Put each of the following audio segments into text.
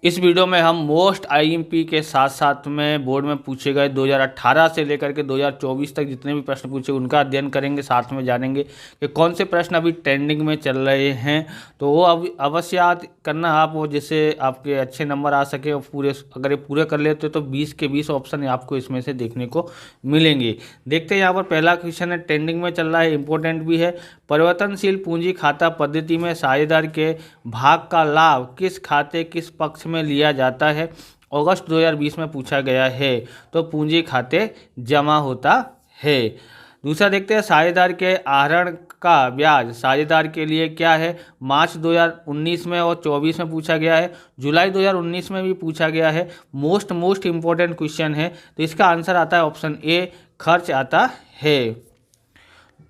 इस वीडियो में हम मोस्ट आईएमपी के साथ साथ में बोर्ड में पूछे गए 2018 से लेकर के 2024 तक जितने भी प्रश्न पूछे उनका अध्ययन करेंगे। साथ में जानेंगे कि कौन से प्रश्न अभी ट्रेंडिंग में चल रहे हैं, तो वो अवश्य याद करना आप, वो जिससे आपके अच्छे नंबर आ सके। और पूरे अगर ये पूरे कर लेते तो 20 के 20 ऑप्शन आपको इसमें से देखने को मिलेंगे। देखते हैं यहाँ पर पहला क्वेश्चन है, ट्रेंडिंग में चल रहा है, इंपॉर्टेंट भी है। परिवर्तनशील पूंजी खाता पद्धति में साझेदार के भाग का लाभ किस खाते किस पक्ष में लिया जाता है? अगस्त 2020 में पूछा गया है, तो पूंजी खाते जमा होता है। दूसरा देखते हैं, साझेदार के आहरण का ब्याज साझेदार के लिए क्या है? मार्च 2019 में और 24 में पूछा गया है, जुलाई 2019 में भी पूछा गया है। मोस्ट इंपॉर्टेंट क्वेश्चन है, तो इसका आंसर आता है ऑप्शन ए, खर्च आता है।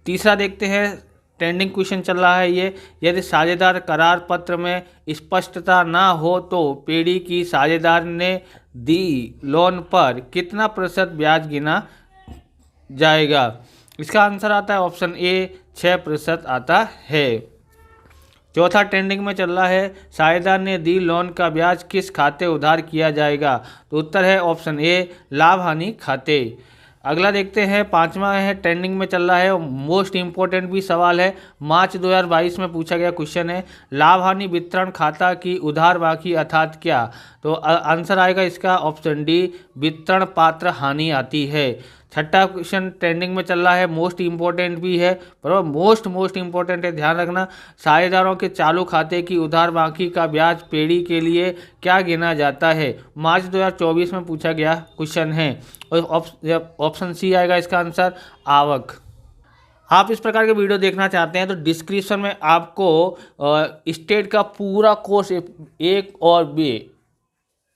तीसरा देखते हैं, ट्रेंडिंग क्वेश्चन चल रहा है ये, यदि साझेदार करार पत्र में स्पष्टता ना हो तो पेड़ी की साझेदार ने दी लोन पर कितना प्रतिशत ब्याज गिना जाएगा? इसका आंसर आता है ऑप्शन ए, 6% आता है। चौथा ट्रेंडिंग में चल रहा है, साझेदार ने दी लोन का ब्याज किस खाते उधार किया जाएगा? तो उत्तर है ऑप्शन ए, लाभ हानि खाते। अगला देखते हैं, पांचवा है, ट्रेंडिंग में चल रहा है, मोस्ट इंपॉर्टेंट भी सवाल है, मार्च 2022 में पूछा गया क्वेश्चन है, लाभ हानि वितरण खाता की उधार बाकी अर्थात क्या? तो आंसर आएगा इसका ऑप्शन डी, वितरण पात्र हानि आती है। छठा क्वेश्चन ट्रेंडिंग में चल रहा है, मोस्ट इंपॉर्टेंट भी है, बराबर, मोस्ट इंपॉर्टेंट है, ध्यान रखना। साझेदारों के चालू खाते की उधार बाकी का ब्याज पेड़ी के लिए क्या गिना जाता है? मार्च 2024 में पूछा गया क्वेश्चन है, और ऑप्शन सी आएगा इसका आंसर, आवक। आप इस प्रकार के वीडियो देखना चाहते हैं तो डिस्क्रिप्शन में आपको स्टेट का पूरा कोर्स एक और बी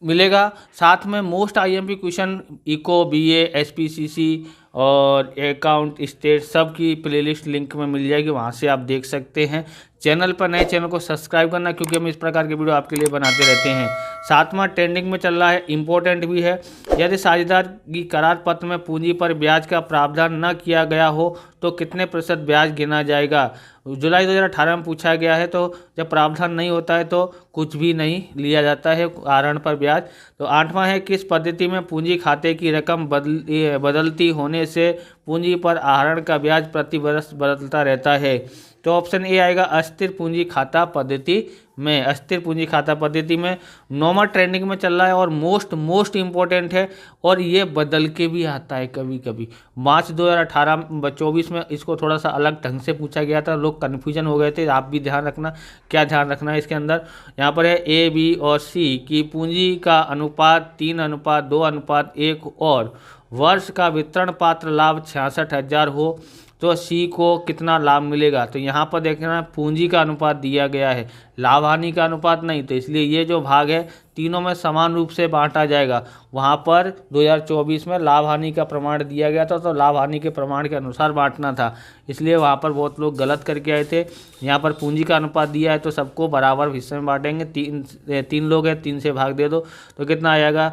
मिलेगा। साथ में most IMP question eco, BA, SPCC और अकाउंट स्टेट सब की प्लेलिस्ट लिंक में मिल जाएगी, वहां से आप देख सकते हैं। चैनल पर नए चैनल को सब्सक्राइब करना, क्योंकि हम इस प्रकार के वीडियो आपके लिए बनाते रहते हैं। सातवां ट्रेंडिंग में चल रहा है, इंपॉर्टेंट भी है, यदि साझेदार की करार पत्र में पूंजी पर ब्याज का प्रावधान न किया गया हो तो कितने प्रतिशत ब्याज गिना जाएगा? जुलाई 2018 में पूछा गया है, तो जब प्रावधान नहीं होता है तो कुछ भी नहीं लिया जाता है आहरण पर ब्याज। तो आठवां है, किस पद्धति में पूंजी खाते की रकम बदलती होने से पूंजी पर आहरण का ब्याज प्रति वर्ष बदलता रहता है? तो ऑप्शन ए आएगा, अस्थिर पूंजी खाता पद्धति में। अस्थिर पूंजी खाता पद्धति में। नौवां ट्रेंडिंग में चल रहा है और मोस्ट इंपॉर्टेंट है, और ये बदल के भी आता है कभी कभी। मार्च 2024 में इसको थोड़ा सा अलग ढंग से पूछा गया था, लोग कन्फ्यूजन हो गए थे, आप भी ध्यान रखना। क्या ध्यान रखना है इसके अंदर? यहाँ पर है ए, बी और सी की पूंजी का अनुपात 3:2:1 और वर्ष का वितरण पात्र लाभ 66,000 हो तो सी को कितना लाभ मिलेगा? तो यहाँ पर देखना, पूंजी का अनुपात दिया गया है, लाभ हानि का अनुपात नहीं, तो इसलिए ये जो भाग है तीनों में समान रूप से बांटा जाएगा। वहाँ पर 2024 में लाभ हानि का प्रमाण दिया गया था, तो लाभ हानि के प्रमाण के अनुसार बांटना था, इसलिए वहाँ पर बहुत लोग गलत करके आए थे। यहाँ पर पूंजी का अनुपात दिया है तो सबको बराबर हिस्से में बांटेंगे। तीन लोग हैं, 3 से भाग दे दो तो कितना आएगा?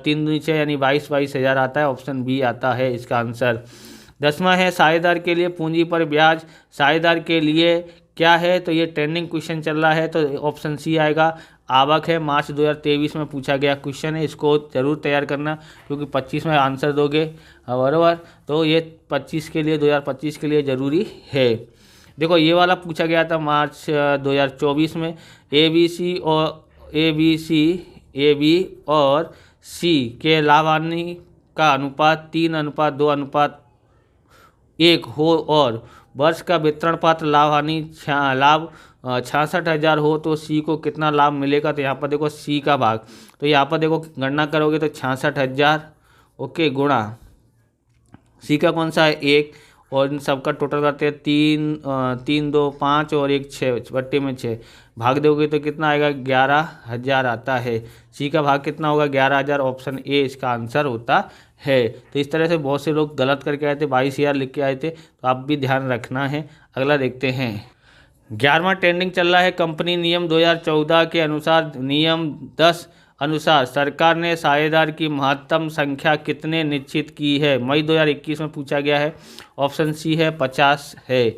3 नीचे यानी 22 हज़ार आता है, ऑप्शन बी आता है इसका आंसर। 10वां है, साझेदार के लिए पूंजी पर ब्याज साझेदार के लिए क्या है? तो ये ट्रेंडिंग क्वेश्चन चल रहा है, तो ऑप्शन सी आएगा, आवक है। मार्च 2023 में पूछा गया क्वेश्चन है, इसको जरूर तैयार करना, क्योंकि 25 में आंसर दोगे बराबर, तो ये 25 के लिए 2025 के लिए ज़रूरी है। देखो ये वाला पूछा गया था मार्च 2024 में, ए बी और सी के लाभ हानि का अनुपात 3:2:1 हो और वर्ष का वितरण पात्र लाभ हानि लाभ 66,000 हो तो सी को कितना लाभ मिलेगा? तो यहाँ पर देखो सी का भाग, तो यहाँ पर देखो गणना करोगे तो 66,000 ओके गुणा सी का कौन सा है 1, और इन सबका टोटल करते हैं 3 2 5 और 1 6 बट्टे में 6 भाग दोगे तो कितना आएगा? 11,000 आता है। सी का भाग कितना होगा? 11,000, ऑप्शन ए इसका आंसर होता है। तो इस तरह से बहुत से लोग गलत करके आए थे, 22,000 लिख के आए थे, तो आप भी ध्यान रखना है। अगला देखते हैं, 11वां ट्रेंडिंग चल रहा है, कंपनी नियम 2014 के अनुसार नियम 10 अनुसार सरकार ने साझेदार की महत्तम संख्या कितने निश्चित की है? मई 2021 में पूछा गया है, ऑप्शन सी है 50 है।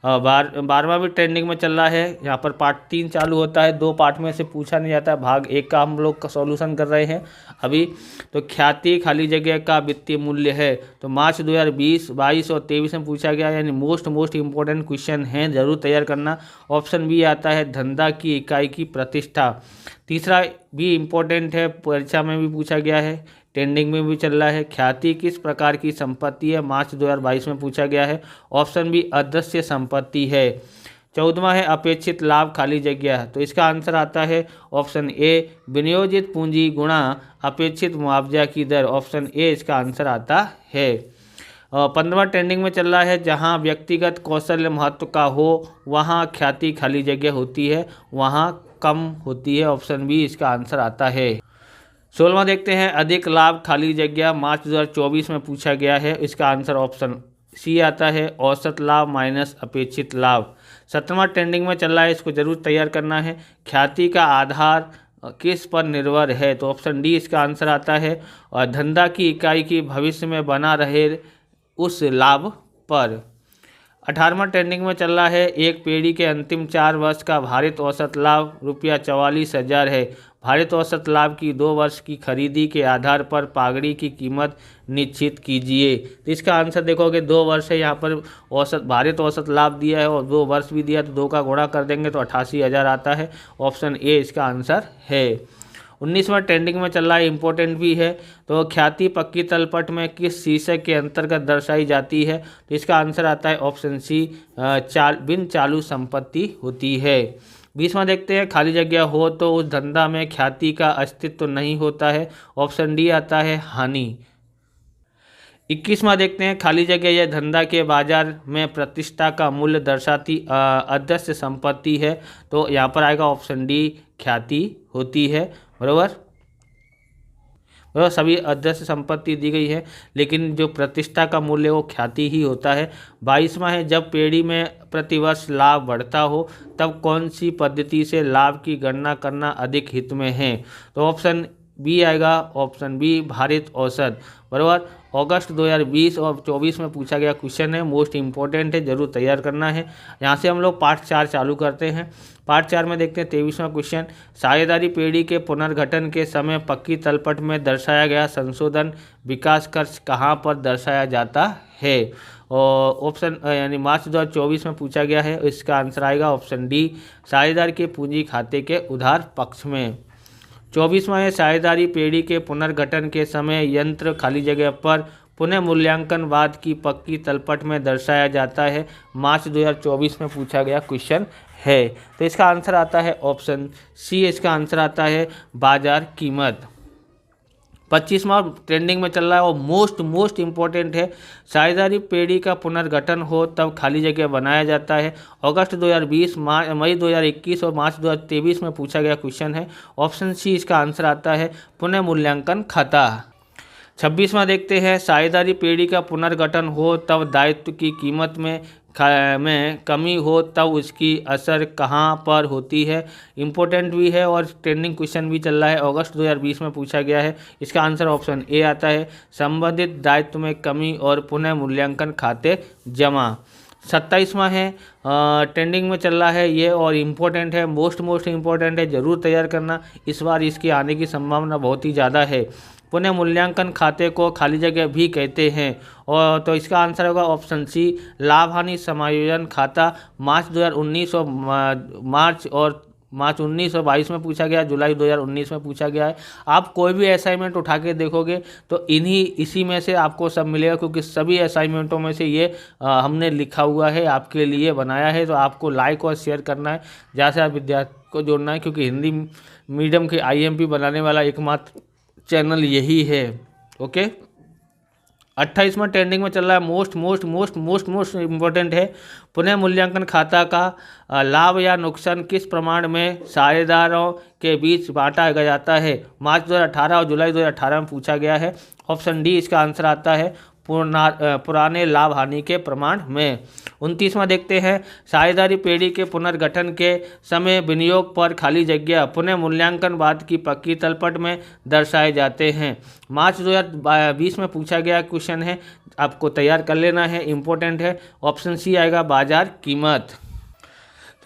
12वां भी ट्रेंडिंग में चल रहा है। यहाँ पर पार्ट 3 चालू होता है, 2 पार्ट में से पूछा नहीं जाता है, भाग 1 का हम लोग का सॉल्यूशन कर रहे हैं अभी। तो ख्याति खाली जगह का वित्तीय मूल्य है, तो मार्च 2020, 22 और 23 में पूछा गया, यानी मोस्ट इंपॉर्टेंट क्वेश्चन हैं, जरूर तैयार करना। ऑप्शन बी आता है धंधा की इकाई की प्रतिष्ठा। तीसरा भी इम्पोर्टेंट है, परीक्षा में भी पूछा गया है, ट्रेंडिंग में भी चल रहा है। ख्याति किस प्रकार की संपत्ति है, मार्च 2022 में पूछा गया है। ऑप्शन बी अदृश्य संपत्ति है। 14वां है अपेक्षित लाभ खाली जगह, तो इसका आंसर आता है ऑप्शन ए विनियोजित पूंजी गुणा अपेक्षित मुआवजा की दर। ऑप्शन ए इसका आंसर आता है। 15वां ट्रेंडिंग में चल रहा है, जहां व्यक्तिगत कौशल महत्व का हो वहां ख्याति खाली जगह होती है, वहां कम होती है। ऑप्शन बी इसका आंसर आता है। 16वां देखते हैं, अधिक लाभ खाली जगह, मार्च 2024 में पूछा गया है, इसका आंसर ऑप्शन सी आता है औसत लाभ माइनस अपेक्षित लाभ। 17वां ट्रेंडिंग में चल रहा है, इसको जरूर तैयार करना है। ख्याति का आधार किस पर निर्भर है, तो ऑप्शन डी इसका आंसर आता है और धंधा की इकाई की भविष्य में बना रहे उस लाभ पर। 18वां ट्रेंडिंग में चल रहा है, एक पीढ़ी के अंतिम 4 वर्ष का भारित औसत लाभ ₹44,000 है। भारित औसत लाभ की 2 वर्ष की खरीदी के आधार पर पागड़ी की कीमत निश्चित कीजिए। तो इसका आंसर देखोगे 2 वर्ष है, यहाँ पर औसत भारित औसत लाभ दिया है और 2 वर्ष भी दिया, तो 2 का गुणा कर देंगे तो 88,000 आता है। ऑप्शन ए इसका आंसर है। 19वां ट्रेंडिंग में चल रहा है, इंपॉर्टेंट भी है, तो ख्याति पक्की तलपट में किस शीर्षक के अंतर्गत दर्शाई जाती है, तो इसका आंसर आता है ऑप्शन सी बिन चालू संपत्ति होती है। 20वां देखते हैं, खाली जगह हो तो उस धंधा में ख्याति का अस्तित्व नहीं होता है। ऑप्शन डी आता है हानि। 21वां देखते हैं, खाली जगह यह धंधा के बाजार में प्रतिष्ठा का मूल्य दर्शाती अदृश्य संपत्ति है, तो यहाँ पर आएगा ऑप्शन डी ख्याति होती है। बराबर सभी अदृश्य संपत्ति दी गई है, लेकिन जो प्रतिष्ठा का मूल्य वो ख्याति ही होता है। 22वां है, जब पेढ़ी में प्रतिवर्ष लाभ बढ़ता हो तब कौन सी पद्धति से लाभ की गणना करना अधिक हित में है, तो ऑप्शन बी आएगा, ऑप्शन बी भारित औसत। बराबर अगस्त 2020 और 24 में पूछा गया क्वेश्चन है, मोस्ट इंपॉर्टेंट है, जरूर तैयार करना है। यहाँ से हम लोग पार्ट 4 चालू करते हैं। पार्ट 4 में देखते हैं 23वां क्वेश्चन, साझेदारी पेढ़ी के पुनर्गठन के समय पक्की तलपट में दर्शाया गया संशोधन विकास खर्च कहाँ पर दर्शाया जाता है, और ऑप्शन यानी मार्च 2024 में पूछा गया है, इसका आंसर आएगा ऑप्शन डी साझेदार के पूंजी खाते के उधार पक्ष में। 24वां है, साझेदारी पेढ़ी के पुनर्गठन के समय यंत्र खाली जगह पर पुनः मूल्यांकनवाद की पक्की तलपट में दर्शाया जाता है, मार्च 2024 में पूछा गया क्वेश्चन है, तो इसका आंसर आता है ऑप्शन सी, इसका आंसर आता है बाजार कीमत। 25वां ट्रेंडिंग में चल रहा है और मोस्ट इंपॉर्टेंट है, साझेदारी पेढ़ी का पुनर्गठन हो तब खाली जगह बनाया जाता है। अगस्त 2020, मई 2021 और मार्च 2023 में पूछा गया क्वेश्चन है, ऑप्शन सी इसका आंसर आता है पुनः मूल्यांकन खाता। 26वां देखते हैं, साझेदारी पेढ़ी का पुनर्गठन हो तब दायित्व की कीमत में कमी हो तब उसकी असर कहाँ पर होती है। इम्पोर्टेंट भी है और ट्रेंडिंग क्वेश्चन भी चल रहा है, अगस्त 2020 में पूछा गया है, इसका आंसर ऑप्शन ए आता है संबंधित दायित्व में कमी और पुनः मूल्यांकन खाते जमा। 27वां है, ट्रेंडिंग में चल रहा है ये और इम्पोर्टेंट है, मोस्ट इम्पोर्टेंट है, ज़रूर तैयार करना, इस बार इसके आने की संभावना बहुत ही ज़्यादा है। पुनः मूल्यांकन खाते को खाली जगह भी कहते हैं, और तो इसका आंसर होगा ऑप्शन सी लाभ हानि समायोजन खाता। मार्च 2019 और मार्च 19 और 22 में पूछा गया, जुलाई 2019 में पूछा गया है। आप कोई भी असाइनमेंट उठा के देखोगे तो इसी में से आपको सब मिलेगा, क्योंकि सभी असाइनमेंटों में से ये हमने लिखा हुआ है, आपके लिए बनाया है। तो आपको लाइक और शेयर करना है, ज़्यादा से ज़्यादा विद्यार्थी को जोड़ना है, क्योंकि हिंदी मीडियम के IMP बनाने वाला एकमात्र चैनल यही है। ओके, 28वां ट्रेंडिंग में चल रहा है, मोस्ट इम्पोर्टेंट है, पुनः मूल्यांकन खाता का लाभ या नुकसान किस प्रमाण में साझेदारों के बीच बांटा जाता है। मार्च 2018 और जुलाई 2018 में पूछा गया है, ऑप्शन डी इसका आंसर आता है पुराने लाभ हानि के प्रमाण में। 29वां देखते हैं, साझेदारी पेढ़ी के पुनर्गठन के समय विनियोग पर खाली जगह पुनः मूल्यांकन बाद की पक्की तलपट में दर्शाए जाते हैं। मार्च 2020 में पूछा गया क्वेश्चन है, आपको तैयार कर लेना है, इंपॉर्टेंट है। ऑप्शन सी आएगा बाजार कीमत।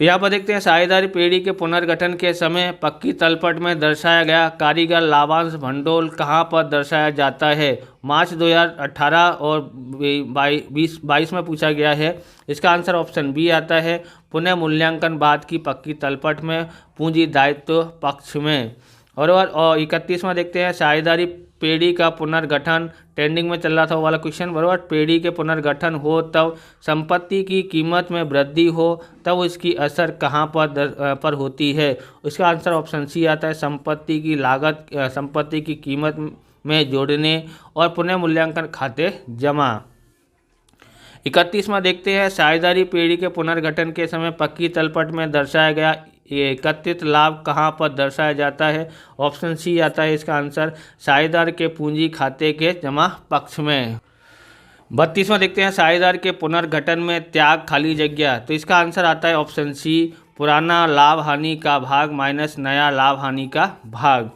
तो यहाँ पर देखते हैं, साझेदारी पेढ़ी के पुनर्गठन के समय पक्की तलपट में दर्शाया गया कारीगर लाभांश भंडोल कहाँ पर दर्शाया जाता है। मार्च 2018 और 22 में पूछा गया है। इसका आंसर ऑप्शन बी आता है, पुनः मूल्यांकन बाद की पक्की तलपट में पूंजी दायित्व पक्ष में। और 31वां देखते हैं, साझेदारी पेढ़ी का पुनर्गठन ट्रेंडिंग में चल रहा था वो वाला क्वेश्चन, बराबर। पेढ़ी के पुनर्गठन हो तब संपत्ति की कीमत में वृद्धि हो तब इसकी असर कहाँ पर होती है। इसका आंसर ऑप्शन सी आता है, संपत्ति की लागत संपत्ति की कीमत में जोड़ने और पुनः मूल्यांकन खाते जमा। 31वां देखते हैं, साझेदारी पेढ़ी के पुनर्गठन के समय पक्की तलपट में दर्शाया गया एकत्रित लाभ कहाँ पर दर्शाया जाता है। ऑप्शन सी आता है इसका आंसर, साझेदार के पूंजी खाते के जमा पक्ष में। 32वां देखते हैं, साझेदार के पुनर्गठन में त्याग खाली जगह, तो इसका आंसर आता है ऑप्शन सी, पुराना लाभ हानि का भाग माइनस नया लाभ हानि का भाग।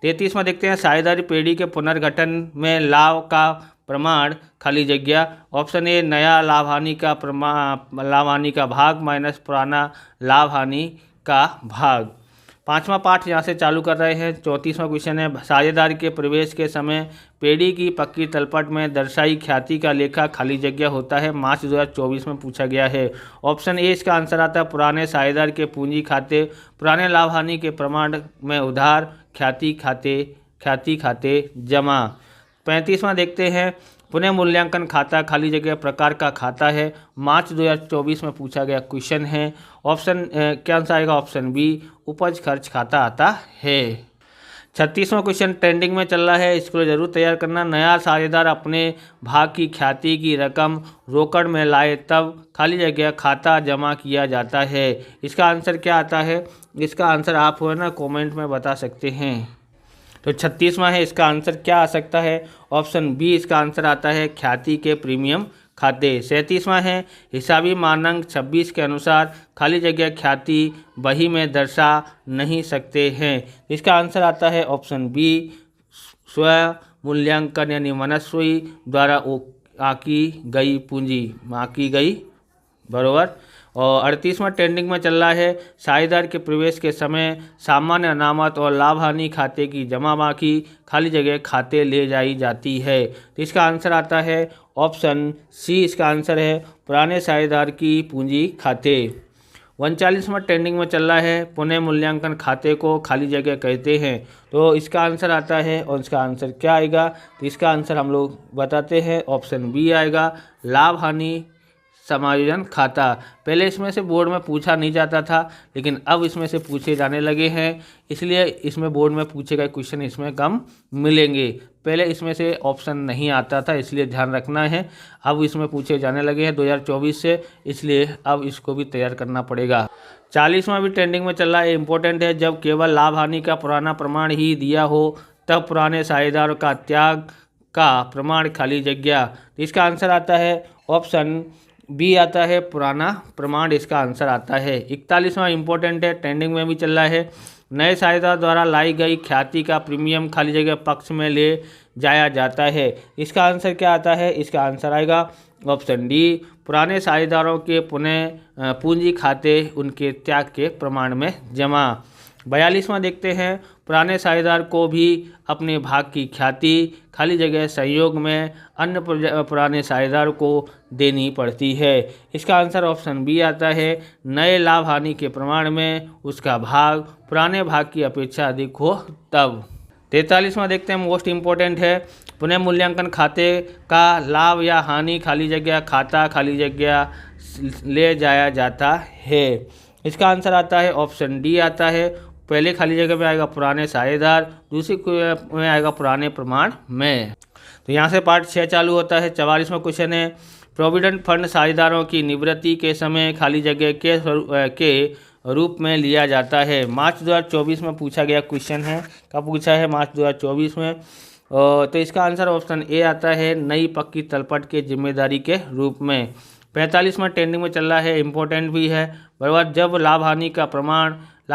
33वां देखते हैं, साझेदारी पेढ़ी के पुनर्गठन में लाभ का प्रमाण खाली जगह, ऑप्शन ए नया लाभ हानि का भाग माइनस पुराना लाभ हानि का भाग। 5वां पाठ यहाँ से चालू कर रहे हैं। 34वां क्वेश्चन है, साझेदार के प्रवेश के समय पेढ़ी की पक्की तलपट में दर्शाई ख्याति का लेखा खाली जगह होता है। मार्च 2024 में पूछा गया है। ऑप्शन ए इसका आंसर आता है, पुराने साझेदार के पूंजी खाते पुराने लाभ हानि के प्रमाण में उधार ख्याति खाते जमा। 35वां देखते हैं, पुनः मूल्यांकन खाता खाली जगह प्रकार का खाता है। मार्च 2024 में पूछा गया क्वेश्चन है। ऑप्शन क्या आंसर आएगा, ऑप्शन बी, उपज खर्च खाता आता है। 36वां क्वेश्चन ट्रेंडिंग में चल रहा है, इसको जरूर तैयार करना। नया साझेदार अपने भाग की ख्याति की रकम रोकड़ में लाए तब खाली जगह खाता जमा किया जाता है। इसका आंसर क्या आता है, इसका आंसर आप हो ना कॉमेंट में बता सकते हैं। तो 36वां है, इसका आंसर क्या आ सकता है, ऑप्शन बी इसका आंसर आता है, ख्याति के प्रीमियम खाते। 37वां है, हिसाबी मानक 26 के अनुसार खाली जगह ख्याति बही में दर्शा नहीं सकते हैं। इसका आंसर आता है ऑप्शन बी, स्व मूल्यांकन यानी मनस्वी द्वारा आकी गई, बराबर। और 38वां ट्रेंडिंग में चल रहा है, साझेदार के प्रवेश के समय सामान्य अनामत और लाभ हानि खाते की जमा बाकी खाली जगह खाते ले जाई जाती है। तो इसका आंसर आता है ऑप्शन सी, इसका आंसर है, पुराने साझेदार की पूंजी खाते। 39वां ट्रेंडिंग में चल रहा है, पुनः मूल्यांकन खाते को खाली जगह कहते हैं। तो इसका आंसर आता है, और इसका आंसर क्या आएगा, तो इसका आंसर हम लोग बताते हैं, ऑप्शन बी आएगा, लाभ हानि समायोजन खाता। पहले इसमें से बोर्ड में पूछा नहीं जाता था, लेकिन अब इसमें से पूछे जाने लगे हैं, इसलिए इसमें बोर्ड में पूछे गए क्वेश्चन इसमें कम मिलेंगे। पहले इसमें से ऑप्शन नहीं आता था, इसलिए ध्यान रखना है। अब इसमें पूछे जाने लगे हैं 2024 से, इसलिए अब इसको भी तैयार करना पड़ेगा। 40वां भी ट्रेंडिंग में चल रहा है, इंपॉर्टेंट है। जब केवल लाभ हानि का पुराना प्रमाण ही दिया हो तब पुराने साझेदारों का त्याग का प्रमाण खाली जगह। इसका आंसर आता है ऑप्शन बी आता है, पुराना प्रमाण इसका आंसर आता है। 41वां इंपॉर्टेंट है, ट्रेंडिंग में भी चल रहा है। नए साझेदार द्वारा लाई गई ख्याति का प्रीमियम खाली जगह पक्ष में ले जाया जाता है। इसका आंसर क्या आता है, इसका आंसर आएगा ऑप्शन डी, पुराने साझेदारों के पुनः पूंजी खाते उनके त्याग के प्रमाण में जमा। 42वां देखते हैं, पुराने साझेदार को भी अपने भाग की ख्याति खाली जगह संयोग में अन्य पुराने साझेदार को देनी पड़ती है। इसका आंसर ऑप्शन बी आता है, नए लाभ हानि के प्रमाण में उसका भाग पुराने भाग की अपेक्षा अधिक हो तब। 43वां देखते हैं, मोस्ट इम्पोर्टेंट है, पुनः मूल्यांकन खाते का लाभ या हानि खाली जगह खाता खाली जगह ले जाया जाता है। इसका आंसर आता है ऑप्शन डी आता है, पहले खाली जगह में आएगा पुराने साझेदार, दूसरी में आएगा पुराने प्रमाण में। तो यहाँ से पार्ट 6 चालू होता है। 44वां क्वेश्चन है, प्रोविडेंट फंड साझेदारों की निवृत्ति के समय खाली जगह के रूप में लिया जाता है। मार्च 2024 में पूछा गया क्वेश्चन है। कब पूछा है, मार्च 2024 में। तो इसका आंसर ऑप्शन ए आता है, नई पक्की तलपट के जिम्मेदारी के रूप में। 45वां ट्रेंडिंग में चल रहा है, इम्पोर्टेंट भी है। बर्बाद जब लाभ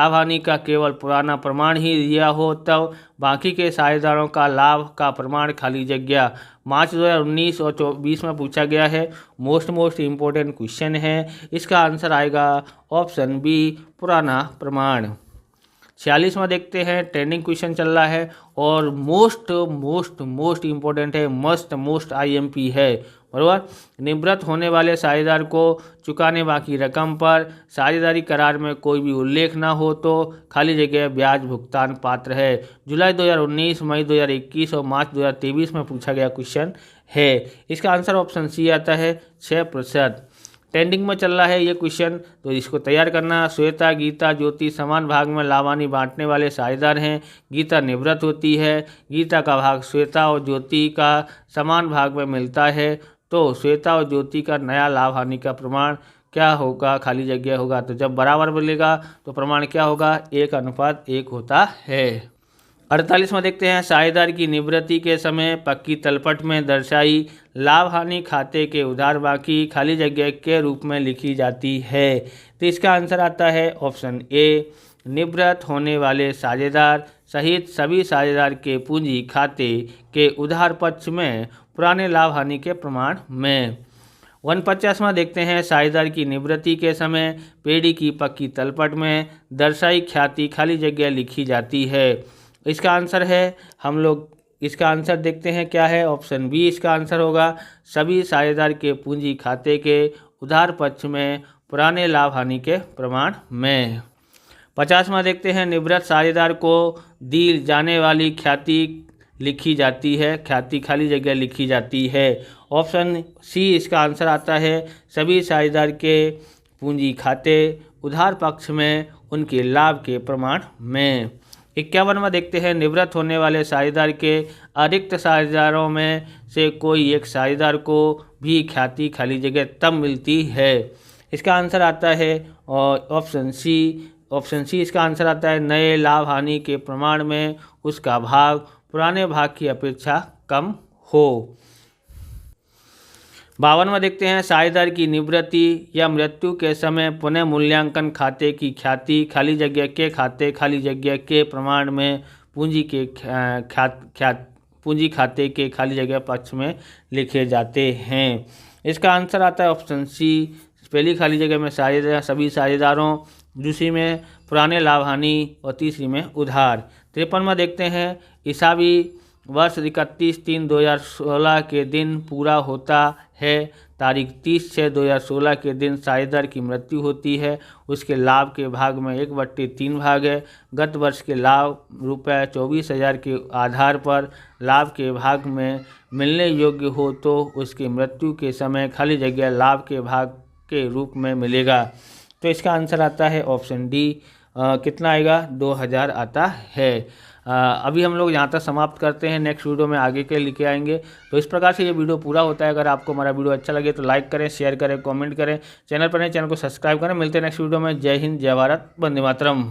हानि का केवल पुराना प्रमाण ही दिया हो तब बाकी के साझेदारों का लाभ का प्रमाण खाली जगह। मार्च 2019 और 2020 में पूछा गया है, मोस्ट इम्पोर्टेंट क्वेश्चन है। इसका आंसर आएगा ऑप्शन बी, पुराना प्रमाण। 46वां देखते हैं, ट्रेंडिंग क्वेश्चन चल रहा है और मोस्ट इम्पोर्टेंट है, मोस्ट आईएमपी है, बराबर। निवृत्त होने वाले साझेदार को चुकाने बाकी रकम पर साझेदारी करार में कोई भी उल्लेख ना हो तो खाली जगह ब्याज भुगतान पात्र है। जुलाई 2019, मई 2021 और मार्च 2023 में पूछा गया क्वेश्चन है। इसका आंसर ऑप्शन सी आता है, 6%। ट्रेंडिंग में चल रहा है ये क्वेश्चन, तो इसको तैयार करना। श्वेता, गीता, ज्योति समान भाग में लाभानी बांटने वाले साझेदार हैं। गीता निवृत्त होती है, गीता का भाग श्वेता और ज्योति का समान भाग में मिलता है, तो श्वेता और ज्योति का नया लाभ हानि का प्रमाण क्या होगा, खाली जगह होगा। तो जब बराबर मिलेगा तो प्रमाण क्या होगा, 1:1 होता है। 48वां देखते हैं, साझेदार की निवृत्ति के समय पक्की तलपट में दर्शाई लाभ हानि खाते के उधार बाकी खाली जगह के रूप में लिखी जाती है। तो इसका आंसर आता है ऑप्शन ए, निवृत्त होने वाले साझेदार सहित सभी साझेदार के पूंजी खाते के उधार पक्ष में पुराने लाभ हानि के प्रमाण में। 49वां देखते हैं, साझेदार की निवृत्ति के समय पेड़ी की पक्की तलपट में दर्शाई ख्याति खाली जगह लिखी जाती है। इसका आंसर है, हम लोग इसका आंसर देखते हैं क्या है, ऑप्शन बी इसका आंसर होगा, सभी साझेदार के पूंजी खाते के उधार पक्ष में पुराने लाभ हानि के प्रमाण में। 50वां देखते हैं, निवृत्त साझेदार को दी जाने वाली ख्याति लिखी जाती है, ख्याति खाली जगह लिखी जाती है। ऑप्शन सी इसका आंसर आता है, सभी साझेदार के पूंजी खाते उधार पक्ष में उनके लाभ के प्रमाण में। 51वां देखते हैं, निवृत्त होने वाले साझेदार के अतिरिक्त साझेदारों में से कोई एक साझेदार को भी ख्याति खाली जगह तब मिलती है। इसका आंसर आता है ऑप्शन सी इसका आंसर आता है, नए लाभ हानि के प्रमाण में उसका भाग पुराने भाग की अपेक्षा कम हो। 52वां देखते हैं, साझेदार की निवृत्ति या मृत्यु के समय पुनः मूल्यांकन खाते की ख्याति खाली जगह के खाते खाली जगह के प्रमाण में पूंजी खाते के खाली जगह पक्ष में लिखे जाते हैं। इसका आंसर आता है ऑप्शन सी, पहली खाली जगह में सभी साझेदारों, दूसरी में पुराने लाभ हानि और तीसरी में उधार। 53वां देखते हैं, हिसाबी वर्ष 31/3/2016 के दिन पूरा होता है। तारीख 30/6/2016 के दिन साझेदार की मृत्यु होती है। उसके लाभ के भाग में 1/3 भाग है। गत वर्ष के लाभ ₹24,000 के आधार पर लाभ के भाग में मिलने योग्य हो तो उसकी मृत्यु के समय खाली जगह लाभ के भाग के रूप में मिलेगा। तो इसका आंसर आता है ऑप्शन डी, कितना आएगा, 2,000 आता है। अभी हम लोग यहाँ तक समाप्त करते हैं, नेक्स्ट वीडियो में आगे के लेके आएंगे। तो इस प्रकार से ये वीडियो पूरा होता है। अगर आपको हमारा वीडियो अच्छा लगे तो लाइक करें, शेयर करें, कमेंट करें, चैनल पर नए चैनल को सब्सक्राइब करें। मिलते हैं नेक्स्ट वीडियो में। जय हिंद, जय भारत, वंदे मातरम।